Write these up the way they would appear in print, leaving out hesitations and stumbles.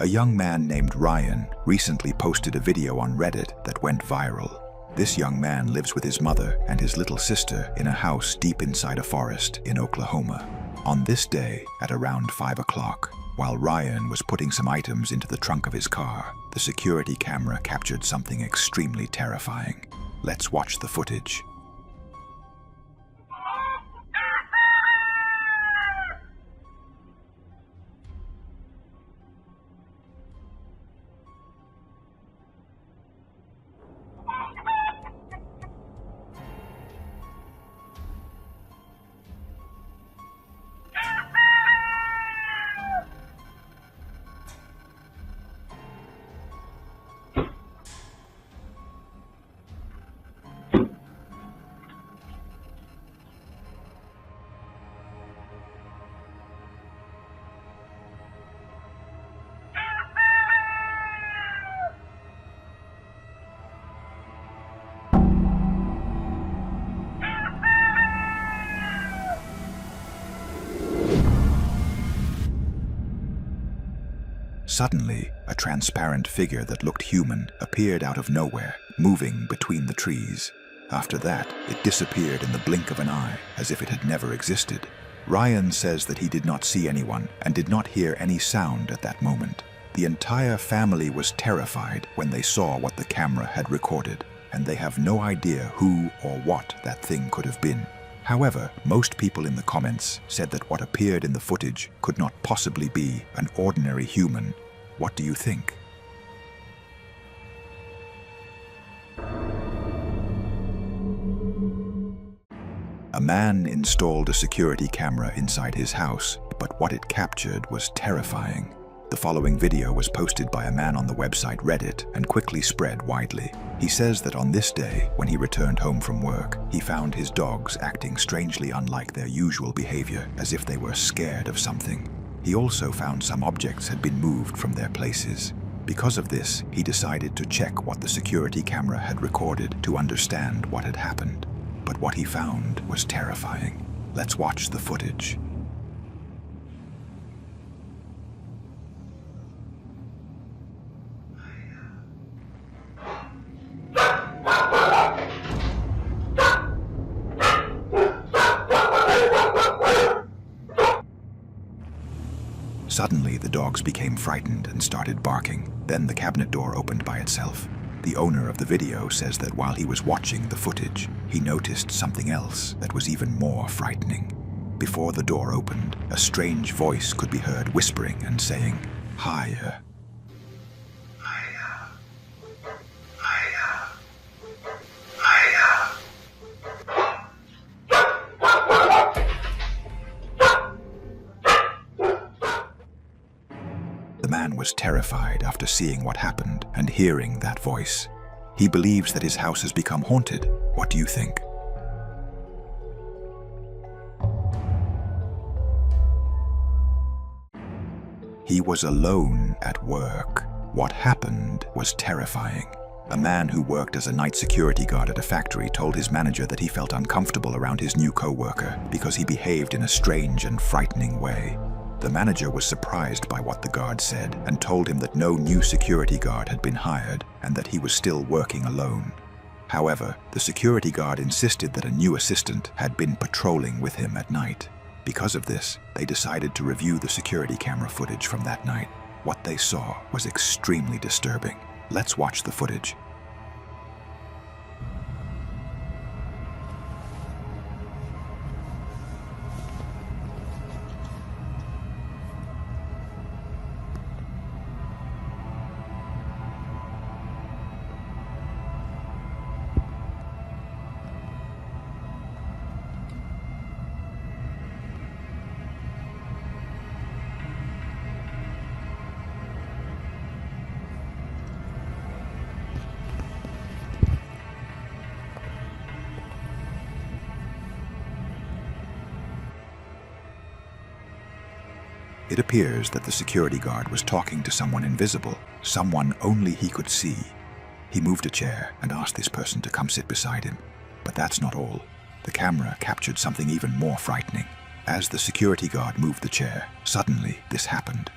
A young man named Ryan recently posted a video on Reddit that went viral. This young man lives with his mother and his little sister in a house deep inside a forest in Oklahoma. On this day, at around 5 o'clock, while Ryan was putting some items into the trunk of his car, the security camera captured something extremely terrifying. Let's watch the footage. Suddenly, a transparent figure that looked human appeared out of nowhere, moving between the trees. After that, it disappeared in the blink of an eye, as if it had never existed. Ryan says that he did not see anyone and did not hear any sound at that moment. The entire family was terrified when they saw what the camera had recorded, and they have no idea who or what that thing could have been. However, most people in the comments said that what appeared in the footage could not possibly be an ordinary human. What do you think? A man installed a security camera inside his house, but what it captured was terrifying. The following video was posted by a man on the website Reddit and quickly spread widely. He says that on this day, when he returned home from work, he found his dogs acting strangely unlike their usual behavior, as if they were scared of something. He also found some objects had been moved from their places. Because of this, he decided to check what the security camera had recorded to understand what had happened. But what he found was terrifying. Let's watch the footage. Suddenly, the dogs became frightened and started barking. Then the cabinet door opened by itself. The owner of the video says that while he was watching the footage, he noticed something else that was even more frightening. Before the door opened, a strange voice could be heard whispering and saying, "Higher." The man was terrified after seeing what happened and hearing that voice. He believes that his house has become haunted. What do you think? He was alone at work. What happened was terrifying. A man who worked as a night security guard at a factory told his manager that he felt uncomfortable around his new coworker because he behaved in a strange and frightening way. The manager was surprised by what the guard said and told him that no new security guard had been hired and that he was still working alone. However, the security guard insisted that a new assistant had been patrolling with him at night. Because of this, they decided to review the security camera footage from that night. What they saw was extremely disturbing. Let's watch the footage. It appears that the security guard was talking to someone invisible, someone only he could see. He moved a chair and asked this person to come sit beside him. But that's not all. The camera captured something even more frightening. As the security guard moved the chair, suddenly this happened.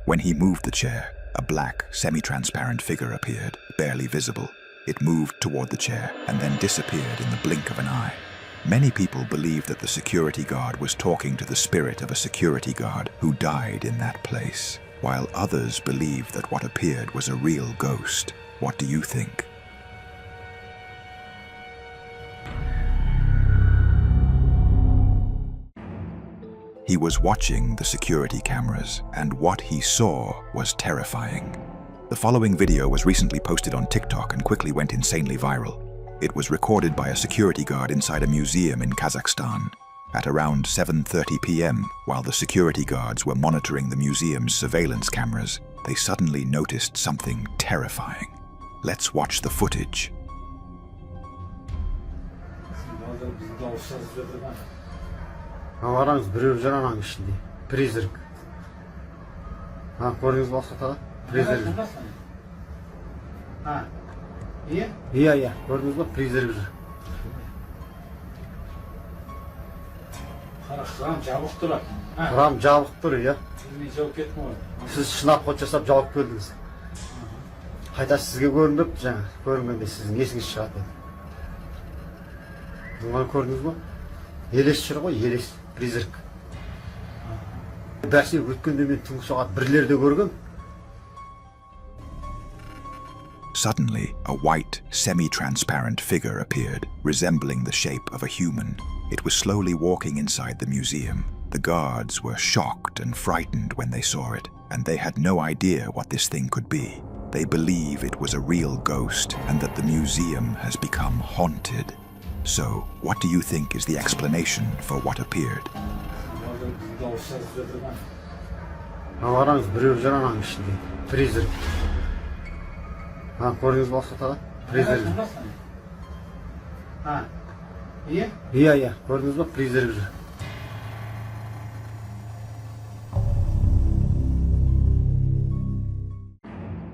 When he moved the chair, a black, semi-transparent figure appeared, barely visible. It moved toward the chair and then disappeared in the blink of an eye. Many people believe that the security guard was talking to the spirit of a security guard who died in that place, while others believe that what appeared was a real ghost. What do you think? He was watching the security cameras, and what he saw was terrifying. The following video was recently posted on TikTok and quickly went insanely viral. It was recorded by a security guard inside a museum in Kazakhstan. At around 7:30 p.m., while the security guards were monitoring the museum's surveillance cameras, they suddenly noticed something terrifying. Let's watch the footage. Қараңыз, біреу жүр ананың ішінде. Призрак. Көрдіңіз бе осы призрак. Иә, көрдіңіз бе призрак жүр. Құрам жабық тұр. Құрам жабық тұр, иә. Мен жауып кеттім ғой. Сіз шынап қот жасап жауып келдіңіз. Қайта сізге көрінбепті жаңа. Көрінгенде сіздің есіңіз шығады. Бұны көрдіңіз бе? Елес жүр ғой, елес. Призрак. Бәсе өткенде мен түнгі сағат 1-лерде көргем. Suddenly, a white, semi-transparent figure appeared, resembling the shape of a human. It was slowly walking inside the museum. The guards were shocked and frightened when they saw it, and they had no idea what this thing could be. They believe it was a real ghost and that the museum has become haunted. So, what do you think is the explanation for what appeared? Қараңыз, біреу жүр ананың ішінде. Призрак. Көрдіңіз бе осы призрак. Иә, көрдіңіз бе призрак жүр.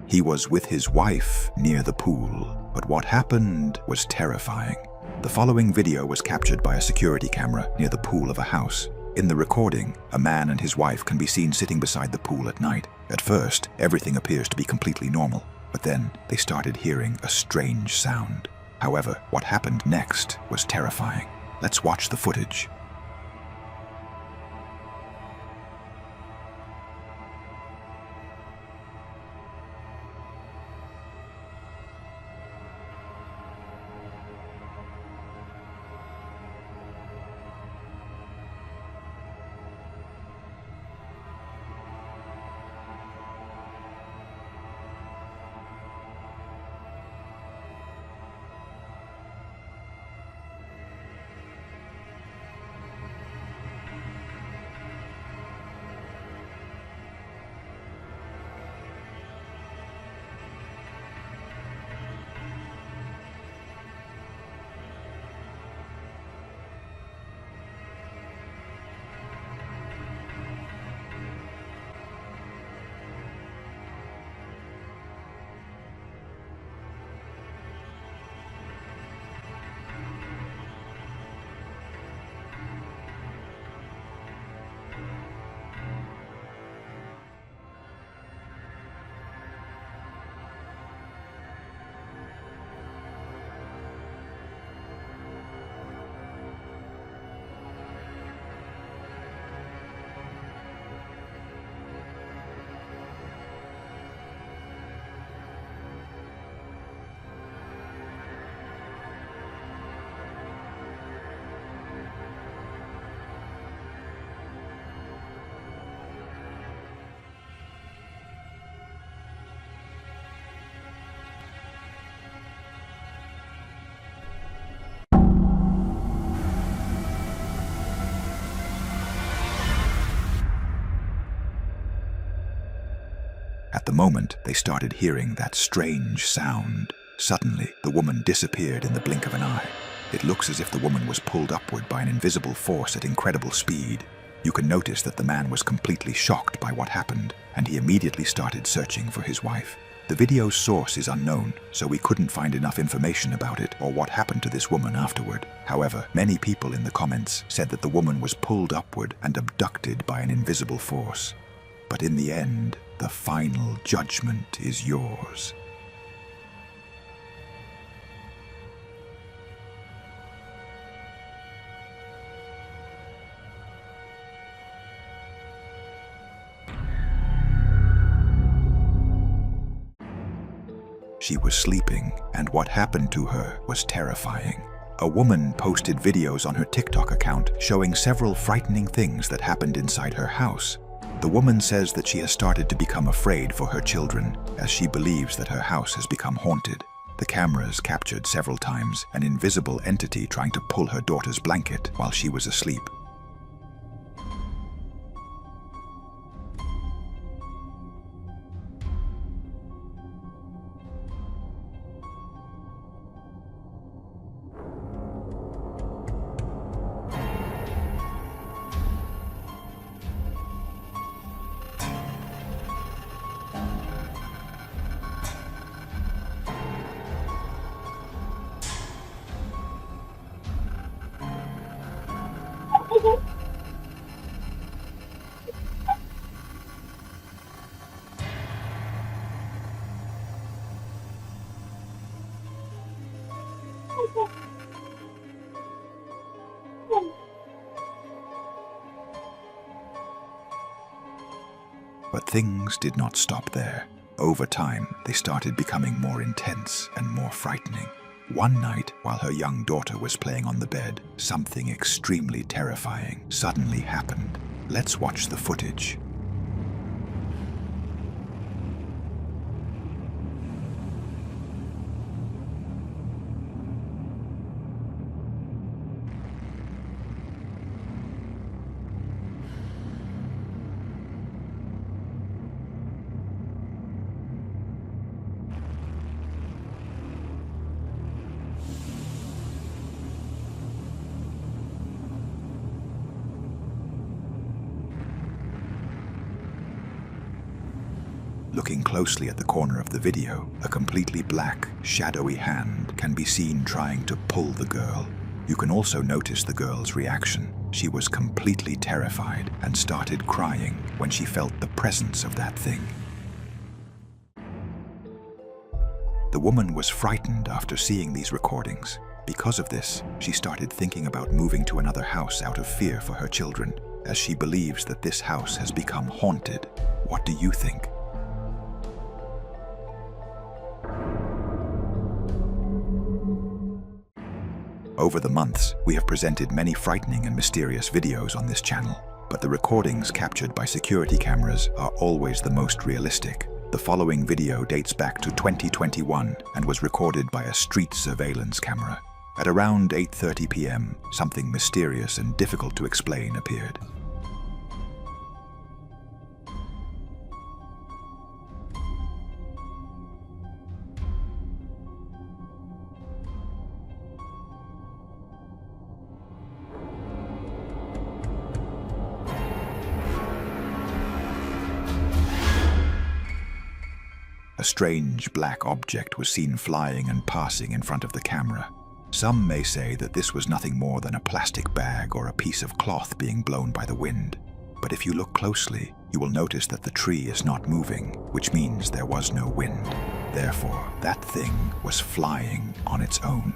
He was with his wife near the pool, but what happened was terrifying. The following video was captured by a security camera near the pool of a house. In the recording, a man and his wife can be seen sitting beside the pool at night. At first, everything appears to be completely normal, but then they started hearing a strange sound. However, what happened next was terrifying. Let's watch the footage. At the moment, they started hearing that strange sound. Suddenly, the woman disappeared in the blink of an eye. It looks as if the woman was pulled upward by an invisible force at incredible speed. You can notice that the man was completely shocked by what happened, and he immediately started searching for his wife. The video's source is unknown, so we couldn't find enough information about it or what happened to this woman afterward. However, many people in the comments said that the woman was pulled upward and abducted by an invisible force. But in the end, The final judgment is yours. She was sleeping, and what happened to her was terrifying. A woman posted videos on her TikTok account showing several frightening things that happened inside her house. The woman says that she has started to become afraid for her children, as she believes that her house has become haunted. The cameras captured several times an invisible entity trying to pull her daughter's blanket while she was asleep. But things did not stop there. Over time, they started becoming more intense and more frightening. One night, while her young daughter was playing on the bed, something extremely terrifying suddenly happened. Let's watch the footage. Looking closely at the corner of the video, a completely black, shadowy hand can be seen trying to pull the girl. You can also notice the girl's reaction. She was completely terrified and started crying when she felt the presence of that thing. The woman was frightened after seeing these recordings. Because of this, she started thinking about moving to another house out of fear for her children, as she believes that this house has become haunted. What do you think? Over the months, we have presented many frightening and mysterious videos on this channel, but the recordings captured by security cameras are always the most realistic. The following video dates back to 2021 and was recorded by a street surveillance camera. At around 8:30 p.m., something mysterious and difficult to explain appeared. A strange black object was seen flying and passing in front of the camera. Some may say that this was nothing more than a plastic bag or a piece of cloth being blown by the wind. But if you look closely, you will notice that the tree is not moving, which means there was no wind. Therefore, that thing was flying on its own.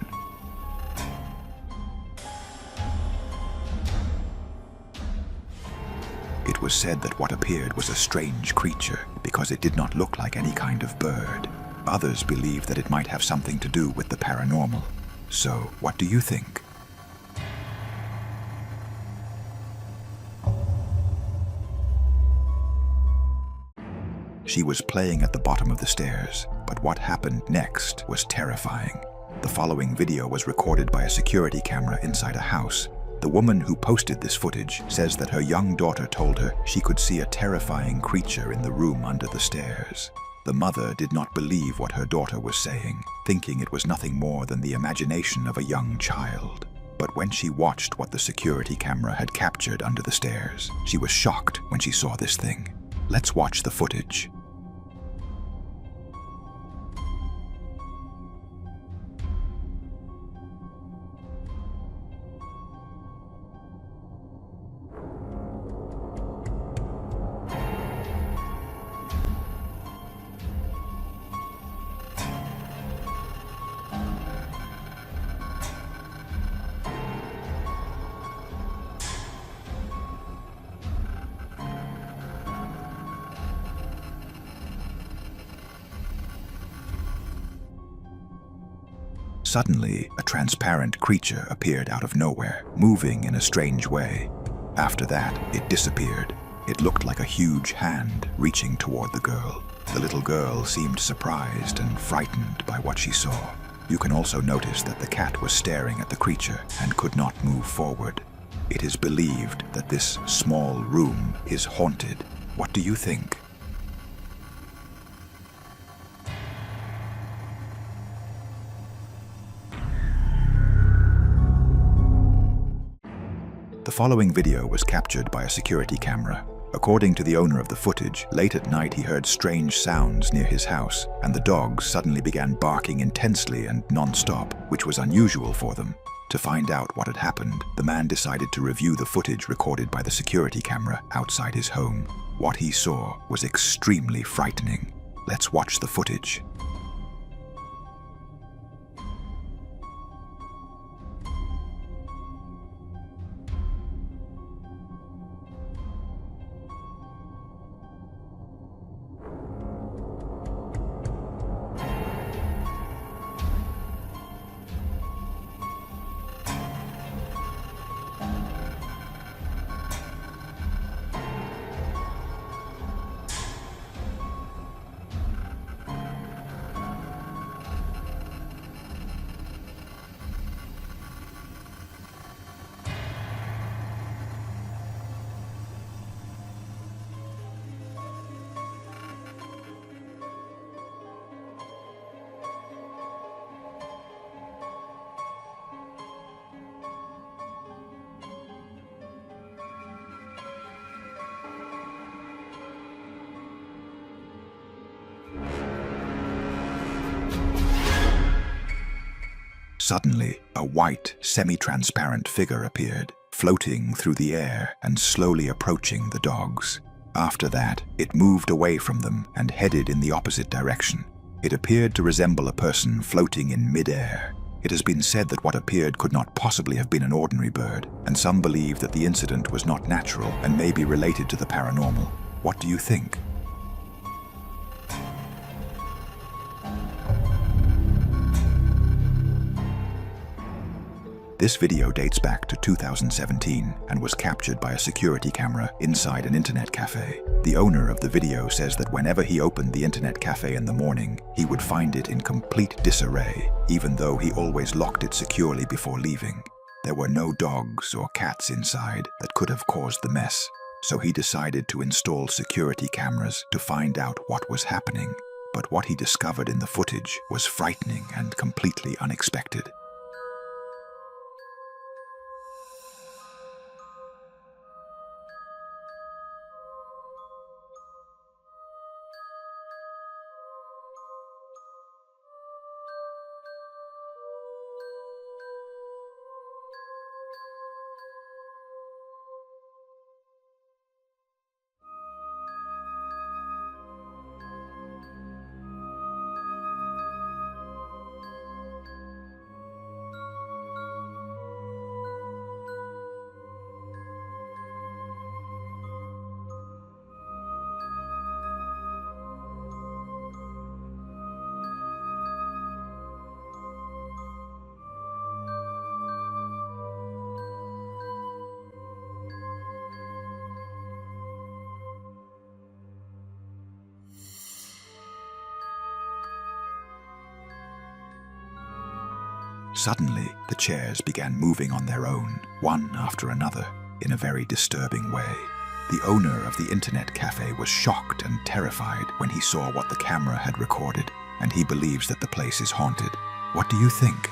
It was said that what appeared was a strange creature because it did not look like any kind of bird. Others believe that it might have something to do with the paranormal. So, what do you think? She was playing at the bottom of the stairs, but what happened next was terrifying. The following video was recorded by a security camera inside a house. The woman who posted this footage says that her young daughter told her she could see a terrifying creature in the room under the stairs. The mother did not believe what her daughter was saying, thinking it was nothing more than the imagination of a young child. But when she watched what the security camera had captured under the stairs, she was shocked when she saw this thing. Let's watch the footage. Suddenly, a transparent creature appeared out of nowhere, moving in a strange way. After that, it disappeared. It looked like a huge hand reaching toward the girl. The little girl seemed surprised and frightened by what she saw. You can also notice that the cat was staring at the creature and could not move forward. It is believed that this small room is haunted. What do you think? The following video was captured by a security camera. According to the owner of the footage, late at night he heard strange sounds near his house, and the dogs suddenly began barking intensely and non-stop, which was unusual for them. To find out what had happened, the man decided to review the footage recorded by the security camera outside his home. What he saw was extremely frightening. Let's watch the footage. Suddenly, a white, semi-transparent figure appeared, floating through the air and slowly approaching the dogs. After that, it moved away from them and headed in the opposite direction. It appeared to resemble a person floating in mid-air. It has been said that what appeared could not possibly have been an ordinary bird, and some believe that the incident was not natural and may be related to the paranormal. What do you think? This video dates back to 2017 and was captured by a security camera inside an internet cafe. The owner of the video says that whenever he opened the internet cafe in the morning, he would find it in complete disarray, even though he always locked it securely before leaving. There were no dogs or cats inside that could have caused the mess, so he decided to install security cameras to find out what was happening. But what he discovered in the footage was frightening and completely unexpected. Suddenly, the chairs began moving on their own, one after another, in a very disturbing way. The owner of the internet cafe was shocked and terrified when he saw what the camera had recorded, and he believes that the place is haunted. What do you think?